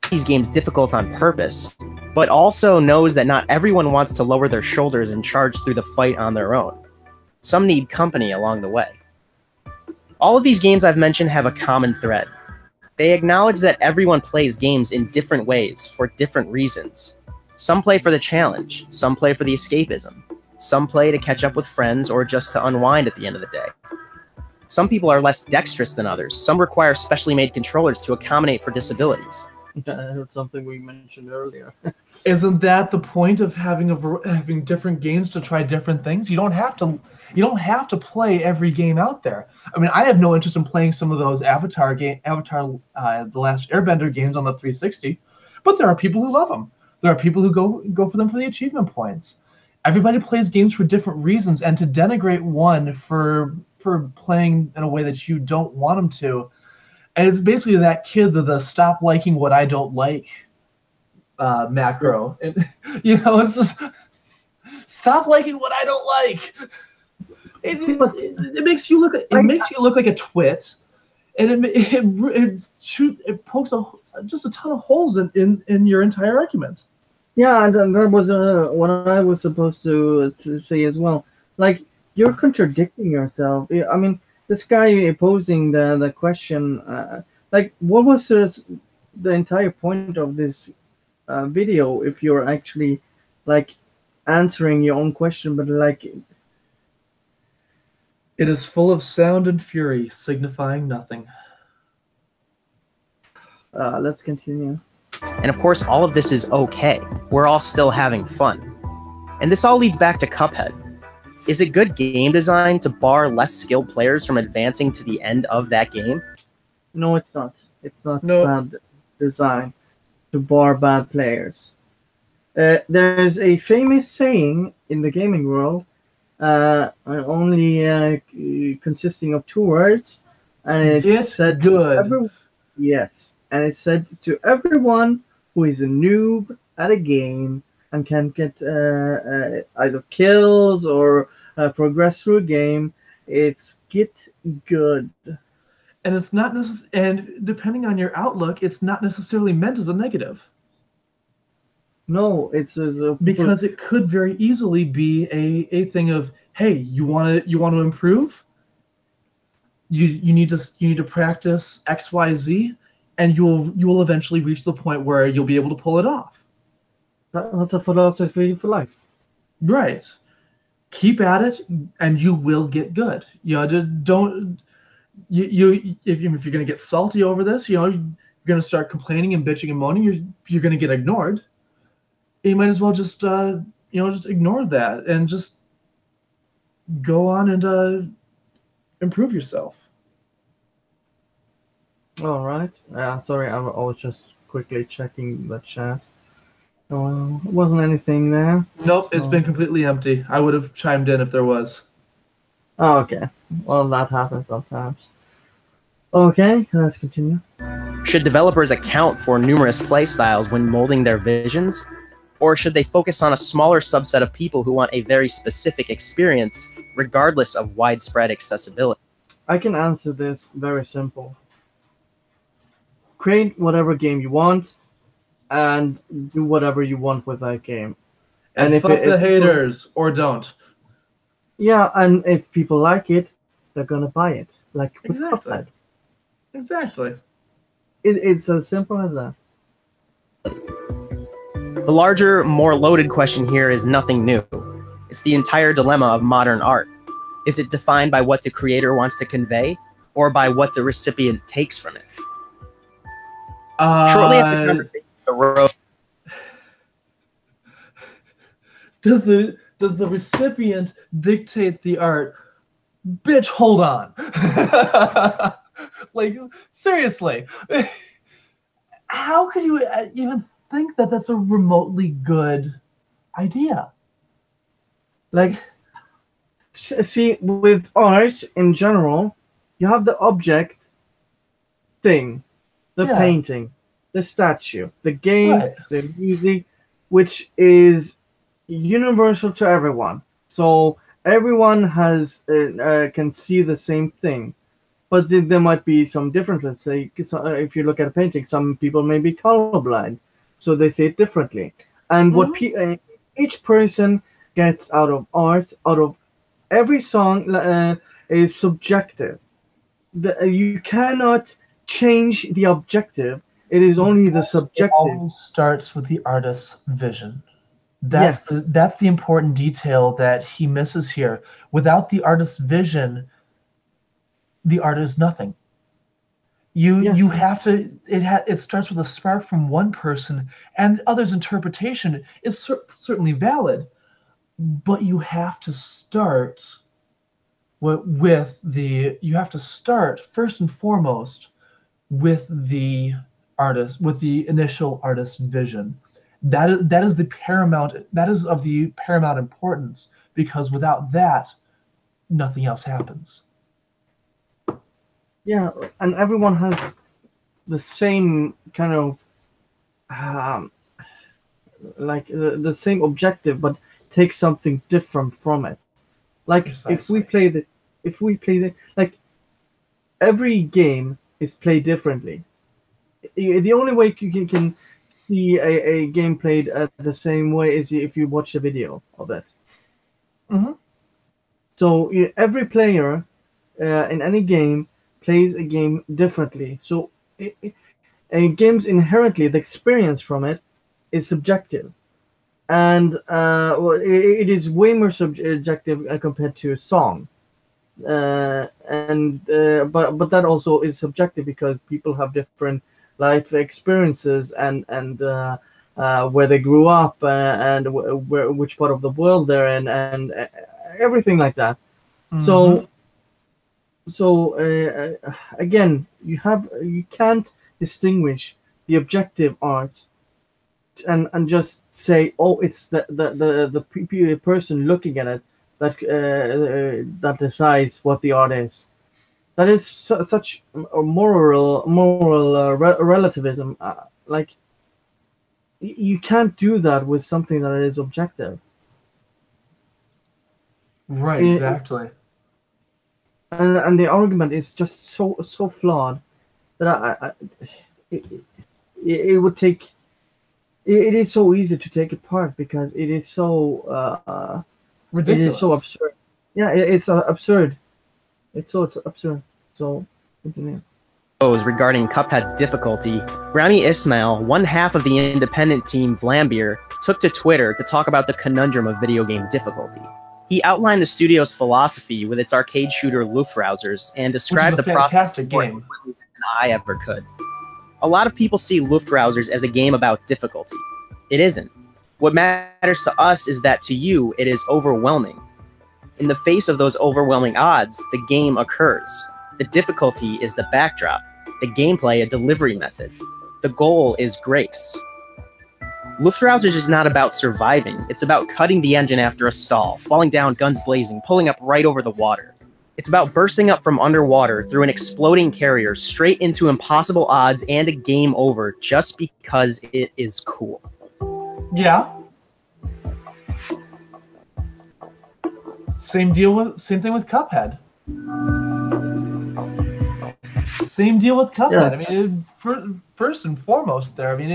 These games difficult on purpose, but also knows that not everyone wants to lower their shoulders and charge through the fight on their own. Some need company along the way. All of these games I've mentioned have a common thread. They acknowledge that everyone plays games in different ways for different reasons. Some play for the challenge, some play for the escapism, some play to catch up with friends or just to unwind at the end of the day. Some people are less dexterous than others. Some require specially made controllers to accommodate for disabilities. That's something we mentioned earlier. Isn't that the point of having different games to try different things? You don't have to play every game out there. I mean, I have no interest in playing some of those Avatar The Last Airbender games on the 360, but there are people who love them. There are people who go for them for the achievement points. Everybody plays games for different reasons, and to denigrate one for playing in a way that you don't want them to, and it's basically that kid the stop liking what I don't like macro. And, it's just stop liking what I don't like. It makes you look like a twit, and it pokes just a ton of holes in your entire argument. Yeah, and that was what I was supposed to say as well. Like, you're contradicting yourself. I mean, this guy posing the question, like, what was the entire point of this video if you're actually, like, answering your own question, but, like... It is full of sound and fury, signifying nothing. Let's continue. And of course, all of this is okay. We're all still having fun. And this all leads back to Cuphead. Is it good game design to bar less skilled players from advancing to the end of that game? No, it's not. It's not bad design to bar bad players. There's a famous saying in the gaming world, only consisting of 2 words, and it said good. Yes, and it said to everyone who is a noob at a game and can get either kills or progress through a game, it's get good. And it's not and depending on your outlook, it's not necessarily meant as a negative. No, it's because it could very easily be a thing of, hey, you want to improve? You need to practice XYZ, and you will eventually reach the point where you'll be able to pull it off. That's a philosophy for life. Right. Keep at it, and you will get good. Just don't. If you're going to get salty over this, you're going to start complaining and bitching and moaning. You're going to get ignored. You might as well just ignore that and just go on and improve yourself. All right. Sorry, I was just quickly checking the chat. Wasn't anything there. Nope, it's So- been completely empty. I would have chimed in if there was. Oh, okay. Well, that happens sometimes. Okay, let's continue. Should developers account for numerous playstyles when molding their visions? Or should they focus on a smaller subset of people who want a very specific experience, regardless of widespread accessibility? I can answer this very simple. Create whatever game you want, and do whatever you want with that game. And if fuck the if people- haters, or don't. Yeah, and if people like it, they're gonna buy it. Like with Exactly. Cuphead. Exactly. It's as simple as that. The larger, more loaded question here is nothing new. It's the entire dilemma of modern art. Is it defined by what the creator wants to convey, or by what the recipient takes from it? Shortly after the conversation arose, Does the recipient dictate the art? Bitch, hold on. Like, seriously. How could you even think that that's a remotely good idea? Like, see, with art in general, you have the object thing, the Yeah. painting, the statue, the game, Right. the music, which is universal to everyone. So everyone has can see the same thing, but there might be some differences. Say, if you look at a painting, some people may be colorblind, so they see it differently. And what each person gets out of art, out of every song, is subjective. You cannot change the objective. It is only the It subjective. always starts with the artist's vision. That's Yes. that's the important detail that he misses here. Without the artist's vision, the art is nothing. You Yes. have to. It starts with a spark from one person, and others' interpretation is certainly valid, but you have to start with the. You have to start first and foremost with the artist, with the initial artist's vision. That is the paramount. That is of the paramount importance, because without that, nothing else happens. Yeah, and everyone has the same kind of like the same objective, but take something different from it. Like Precisely. if we play this, like every game is played differently. The only way you can see a game played the same way is if you watch a video of it. Mhm. So every player in any game plays a game differently. So a game's inherently the experience from it is subjective, and it is way more subjective compared to a song. But that also is subjective because people have different life experiences and where they grew up and which part of the world they're in and everything like that. Mhm. So again, you can't distinguish the objective art and just say, oh, it's the person looking at it that decides what the art is. That is such a moral relativism. Like you can't do that with something that is objective. Right, It- exactly. And the argument is just so flawed that it would take. It is so easy to take apart because it is so it Ridiculous. is so absurd. Yeah, it's absurd. It's so absurd. So continue. regarding Cuphead's difficulty, Rami Ismail, one half of the independent team Vlambeer, took to Twitter to talk about the conundrum of video game difficulty. He outlined the studio's philosophy with its arcade shooter Luftrausers and described Which the is a process fantastic more game. eloquently than I ever could. A lot of people see Luftrausers as a game about difficulty. It isn't. What matters to us is that to you, it is overwhelming. In the face of those overwhelming odds, the game occurs. The difficulty is the backdrop, the gameplay a delivery method. The goal is grace. Luftrausers is not about surviving, it's about cutting the engine after a stall, falling down guns blazing, pulling up right over the water. It's about bursting up from underwater through an exploding carrier straight into impossible odds and a game over just because it is cool. Yeah. Same thing with Cuphead. Same deal with Cuphead. Yeah. I mean, first and foremost, there. I mean,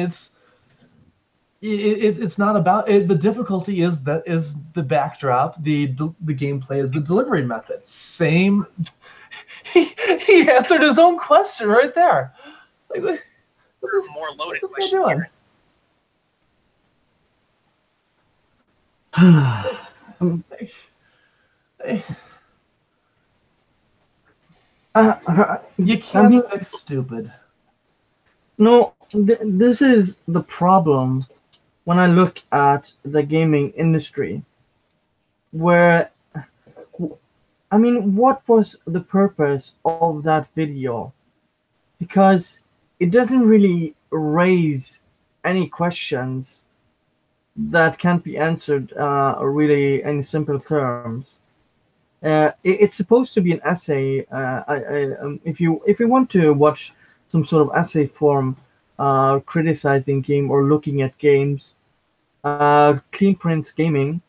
it's not about it. The difficulty is the backdrop. The gameplay is the delivery method. Same. He answered his own question right there. Like, More loaded what's this guy doing? You can't fix stupid. No, this is the problem when I look at the gaming industry, where, I mean, what was the purpose of that video? Because it doesn't really raise any questions that can't be answered really in simple terms. It's supposed to be an essay. If you want to watch some sort of essay form criticizing game or looking at games, Clean Prince Gaming,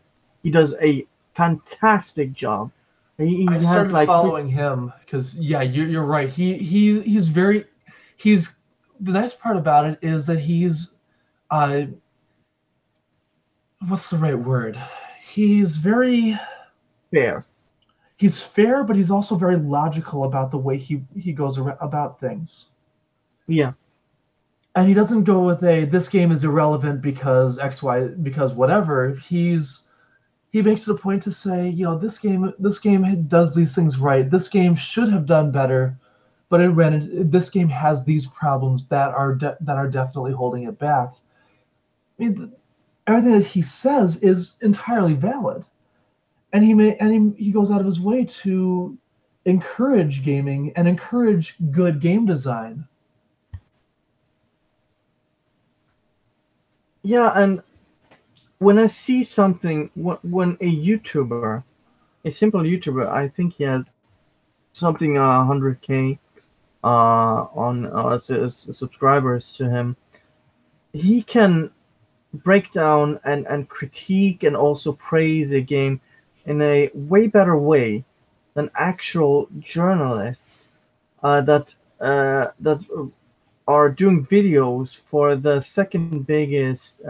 he does a fantastic job. He I has started like following him because you're right. He's very the nice part about it is that he's what's the right word? He's very fair. He's fair, but he's also very logical about the way he goes about things. Yeah. And he doesn't go with this game is irrelevant because XY because whatever. He makes it a point to say, this game does these things right. This game should have done better, but this game has these problems that are definitely holding it back. I mean, everything that he says is entirely valid, and he goes out of his way to encourage gaming and encourage good game design. Yeah, and when I see something, when a YouTuber, a simple YouTuber, I think he had something 100K on subscribers to him, he can break down and critique and also praise a game in a way better way than actual journalists that are doing videos for the second biggest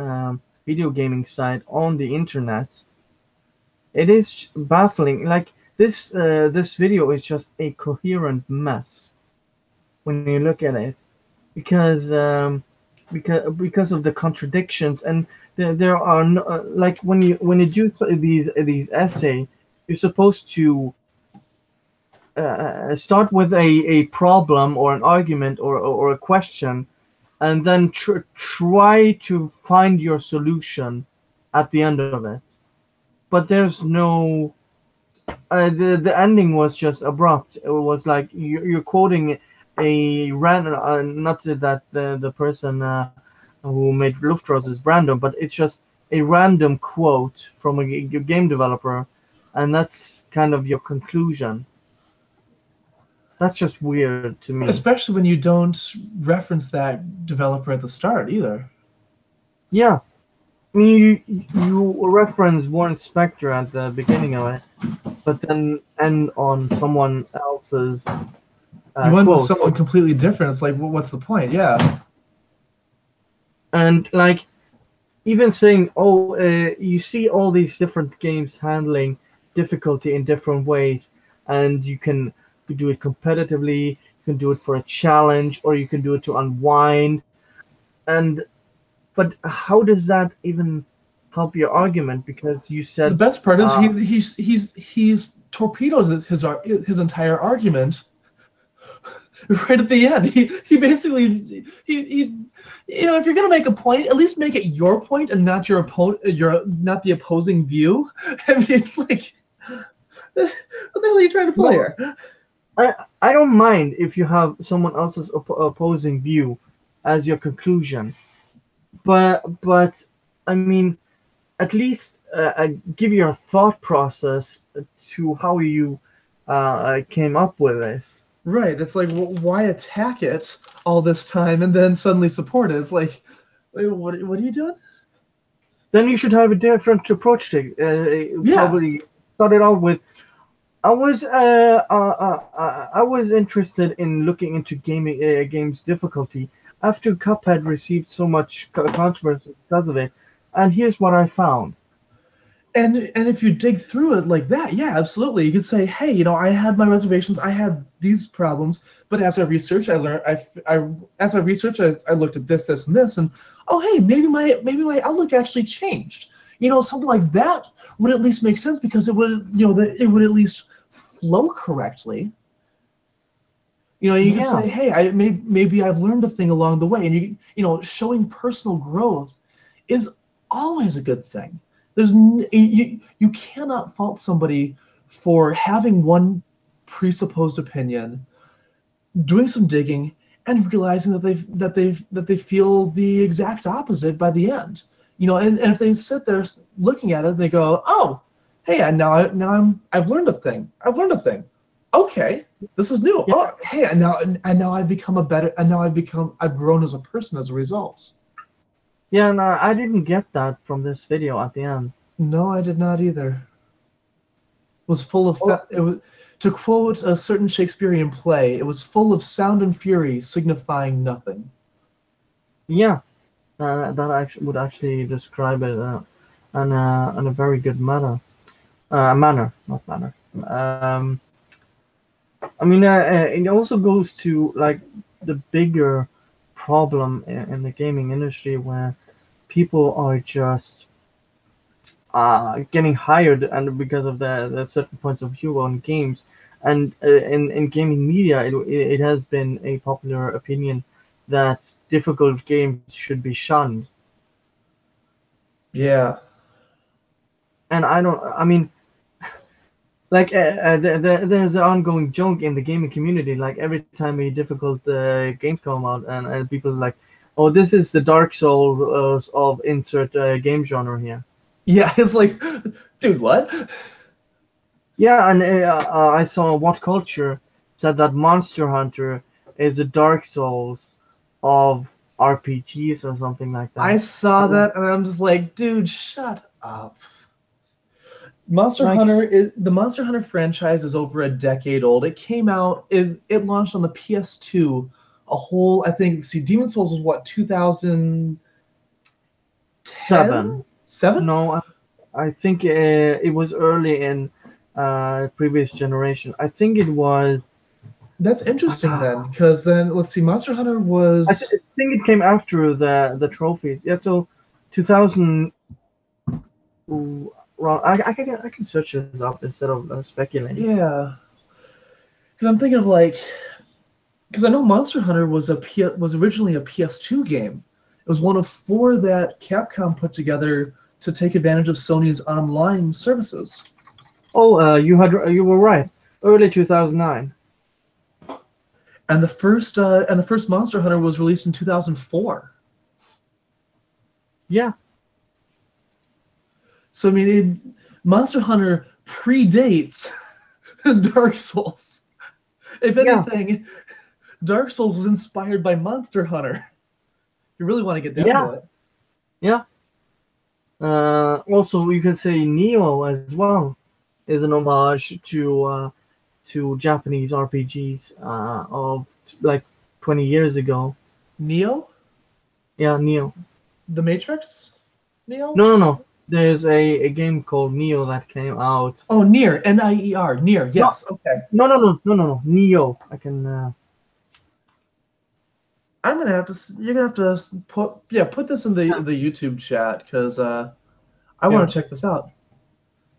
video gaming site on the internet. It is baffling. Like this video is just a coherent mess when you look at it, because of the contradictions, and there are no, like when you do these essay, you're supposed to start with a problem or an argument or a question, and then try to find your solution at the end of it. But there's no the ending was just abrupt. It was like you're quoting a random, not that the person who made Luftrausers is random, but it's just a random quote from a game developer, and that's kind of your conclusion. That's just weird to me. Especially when you don't reference that developer at the start either. Yeah. I mean, you reference Warren Spector at the beginning of it, but then end on someone else's you went with quote. someone completely different. It's like, well, what's the point? Yeah. And like, even saying, you see all these different games handling difficulty in different ways, and you can do it competitively, you can do it for a challenge, or you can do it to unwind. But how does that even help your argument? Because you said the best part is he's torpedoed his entire argument right at the end. He basically if you're gonna make a point, at least make it your point and not not the opposing view. I mean, it's like What the hell are you trying to play here? I don't mind if you have someone else's opposing view as your conclusion, but I mean, at least give your thought process to how you came up with this. Right. It's like, why attack it all this time and then suddenly support it? It's like, wait, what are you doing? Then you should have a different approach to it. Probably start it out with. I was interested in looking into games difficulty after Cuphead received so much controversy because of it, and here's what I found. And if you dig through it like that, yeah, absolutely. You could say, hey, you know, I had my reservations, I had these problems, but as I researched, I learned, I looked at this, and this, and oh, hey, maybe my outlook actually changed. You know, something like that would at least make sense because it would, you know, it would at least flow correctly. You know, you can say, hey, maybe I've learned a thing along the way, and you know, showing personal growth is always a good thing. You cannot fault somebody for having one presupposed opinion, doing some digging, and realizing that they feel the exact opposite by the end. You know, and if they sit there looking at it, they go, oh, hey, I've learned a thing. Okay, this is new. Yeah. Oh, hey, and now I've become I've grown as a person as a result. Yeah, no, I didn't get that from this video at the end. No, I did not either. It was full of it was, to quote a certain Shakespearean play, it was full of sound and fury, signifying nothing. Yeah, that would actually describe it in a very good manner. I mean, it also goes to like the bigger problem in the gaming industry where people are just getting hired and because of the certain points of view on games, and in gaming media, it has been a popular opinion that difficult games should be shunned. Yeah. And I mean, like there's an ongoing joke in the gaming community. Like every time a difficult game come out, and people are like, "Oh, this is the Dark Souls of insert game genre here." Yeah, it's like, dude, what? Yeah, and I saw What Culture said that Monster Hunter is a Dark Souls of RPGs or something like that. I saw that, and I'm just like, dude, shut up. The Monster Hunter franchise is over a decade old. It came out, it launched on the PS2. I think, Demon's Souls was what, 2007? 7? No, I think it was early in previous generation. I think it was. That's interesting then, because then let's see, Monster Hunter was. I think it came after the trophies. Yeah, so 2000. Well, I can search this up instead of speculating. Yeah, because I'm thinking of because I know Monster Hunter was originally a PS2 game. It was one of 4 that Capcom put together to take advantage of Sony's online services. Oh, you were right. Early 2009. And the first Monster Hunter was released in 2004. Yeah. So I mean, Monster Hunter predates Dark Souls. If anything, Dark Souls was inspired by Monster Hunter. You really want to get down to it. Yeah. Also, you can say Neo as well is an homage to Japanese RPGs of like 20 years ago. Neo? Yeah, Neo. The Matrix? Neo? No. There's a game called Neo that came out. Oh, Nier. Nier. Nier. Yes. No. Okay. No. Neo. I can. I'm gonna have to. You're gonna have to put this in the YouTube chat because I want to check this out,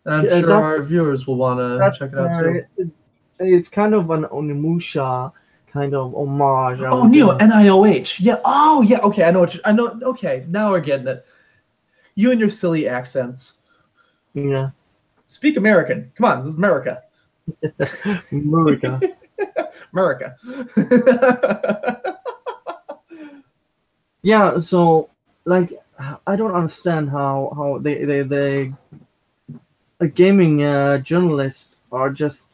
and I'm sure our viewers will want to check it out too. It's kind of an Onimusha kind of homage. Oh, Neo. NIOH. Yeah. Oh, yeah. Okay. I know. Okay. Now we're getting it. You and your silly accents. Yeah. Speak American. Come on, this is America. America. America. Yeah, so like I don't understand how they gaming journalists are just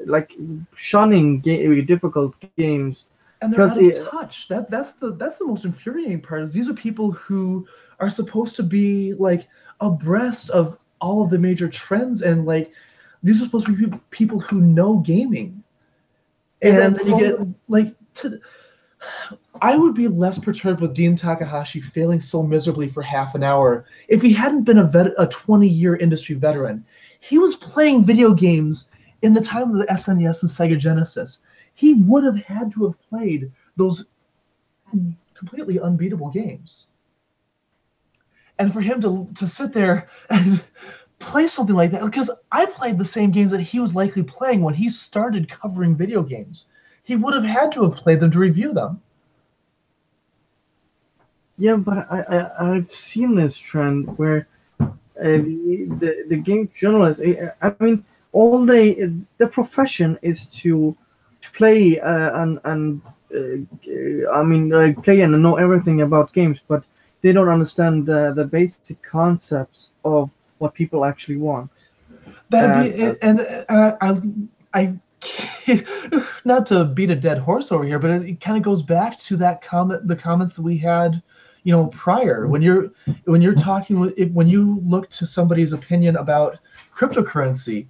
like shunning difficult games And they're because out of touch. That's the most infuriating part. Is these are people who are supposed to be like abreast of all of the major trends, and like these are supposed to be people who know gaming. And then you get like I would be less perturbed with Dean Takahashi failing so miserably for half an hour if he hadn't been a 20-year industry veteran. He was playing video games in the time of the SNES and Sega Genesis. He would have had to have played those completely unbeatable games. And for him to sit there and play something like that, because I played the same games that he was likely playing when he started covering video games. He would have had to have played them to review them. Yeah, but I've seen this trend where the game journalists. I mean, all the profession is to play and I mean play and know everything about games, but they don't understand the basic concepts of what people actually want. That'd be I not to beat a dead horse over here, but it kind of goes back to that the comments that we had, prior. When you're talking, when you look to somebody's opinion about cryptocurrency,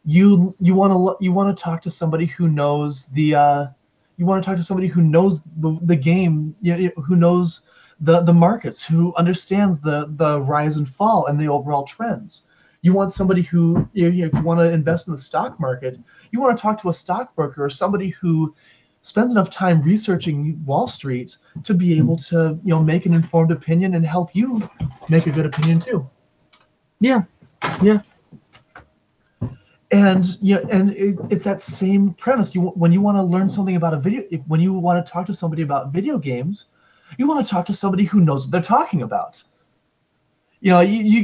you want to talk to somebody who knows the game, who knows the markets, who understands the rise and fall and the overall trends. You want somebody who, if you want to invest in the stock market, you want to talk to a stockbroker or somebody who spends enough time researching Wall Street to be able to, make an informed opinion and help you make a good opinion too. Yeah. And it's that same premise. When you want to learn something about when you want to talk to somebody about video games, you want to talk to somebody who knows what they're talking about. You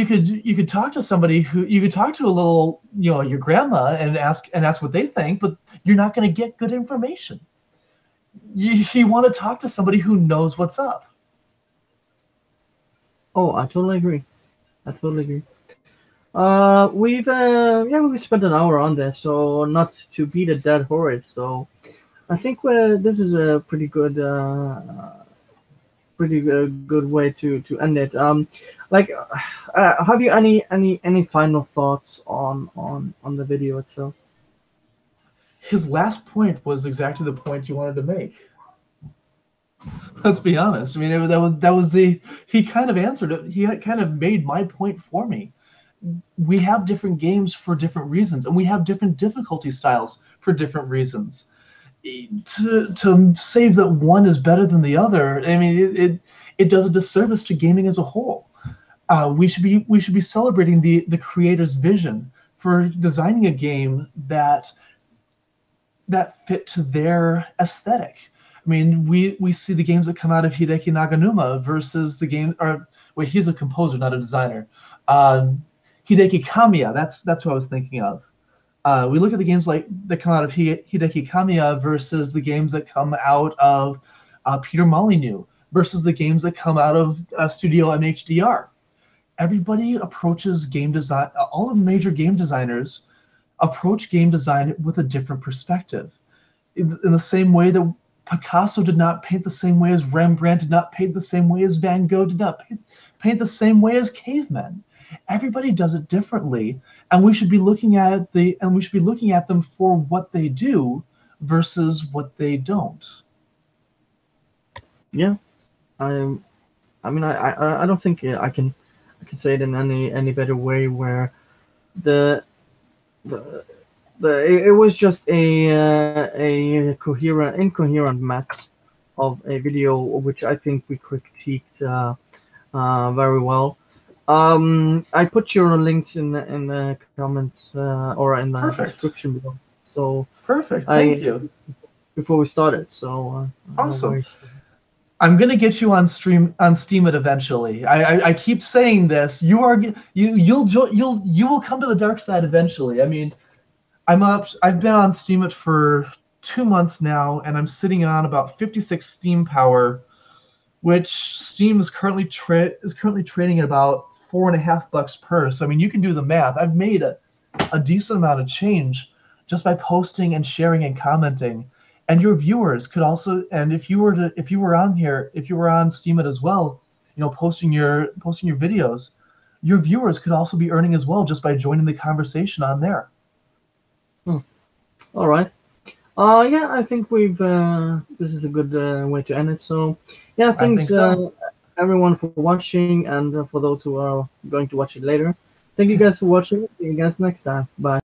could talk to somebody who you could talk to a little, your grandma and ask what they think, but you're not going to get good information. You want to talk to somebody who knows what's up. Oh, I totally agree. We've spent an hour on this, so not to beat a dead horse. So I think this is a pretty good way to end it. Have you any final thoughts on the video itself? His last point was exactly the point you wanted to make. Let's be honest. I mean, he kind of answered it. He kind of made my point for me. We have different games for different reasons, and we have different difficulty styles for different reasons. To say that one is better than the other, I mean, it does a disservice to gaming as a whole. We should be celebrating the creator's vision for designing a game that fit to their aesthetic. I mean, we see the games that come out of Hideki Naganuma versus the game. Or wait, he's a composer, not a designer. Hideki Kamiya. That's who I was thinking of. We look at the games that come out of Hideki Kamiya versus the games that come out of Peter Molyneux versus the games that come out of Studio MHDR. Everybody approaches game design. All of the major game designers approach game design with a different perspective. In the same way that Picasso did not paint the same way as Rembrandt, did not paint the same way as Van Gogh, did not paint the same way as cavemen. Everybody does it differently, and we should be looking at them for what they do versus what they don't. Yeah, I mean, I don't think I can say it in any better way. Where it was just a incoherent mess of a video, which I think we critiqued very well. I put your links in the comments or in the description below. So perfect. Thank you. Before we started, so awesome. I'm gonna get you on Steam it eventually. I keep saying this. You will come to the dark side eventually. I mean, I've been on Steam it for 2 months now, and I'm sitting on about 56 Steam power, which Steam is currently trading at about $4.50 per. So I mean, you can do the math. I've made a decent amount of change just by posting and sharing and commenting. And your viewers could also, and if you were on Steam it as well, posting your videos, your viewers could also be earning as well just by joining the conversation on there. All right. Yeah, I think this is a good way to end it. So, yeah, thanks everyone for watching, and for those who are going to watch it later. Thank you guys for watching. See you guys next time. Bye.